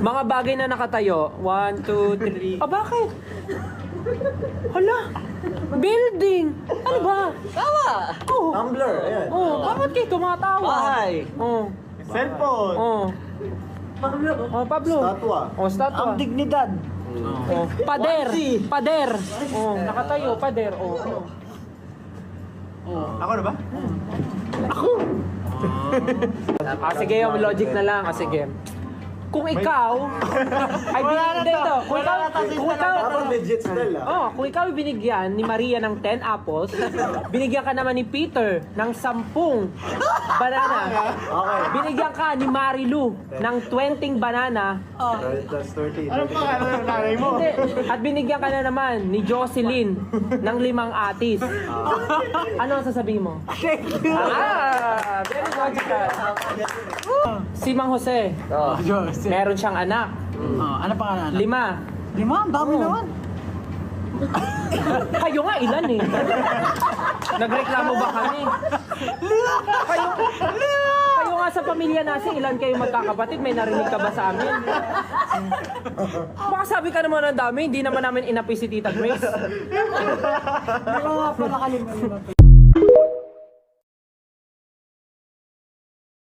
Mga bagay na nakatayo. 1, 2, 3. Ah, bakit? Hala. Building. Ano ba? Tawa! Oh. Tumblr, ayan. Oh, bakit kayo tumatawa? Bahay! Oh. Cellphone. Oh. Oh, Pablo. Statwa. Oh, statwa. Ang dignidad! Oh. Pader. Pader. Oh, nakatayo. Pader. Oh. Ako na ba? Sige, yung logic na lang. Sige. Kung ikaw ay binigyan ito. Parang legit still ah. Kung ikaw ay binigyan ni Maria ng 10 apples, binigyan ka naman ni Peter ng 10 banana. Okay. Binigyan ka ni Marilu ng 20 banana. That's 30. Ano pa ka ng nanay mo? Hindi. At binigyan ka na naman ni Jocelyn ng 5 atis. Ano ang sasabihin mo? Thank you! Very logical. Si Mang Jose, Oh. meron siyang anak. Ano pa ka na? 5. 5? Ang dami naman. Kayo nga, ilan eh? Nagreklamo ba kami? Kayo nga sa pamilya natin, ilan kayo magkakapatid? May narinig ka ba sa amin? Baka sabi ka naman ng dami, hindi naman namin inapi si Tita Grace. Hindi ko nga pala kalimutan.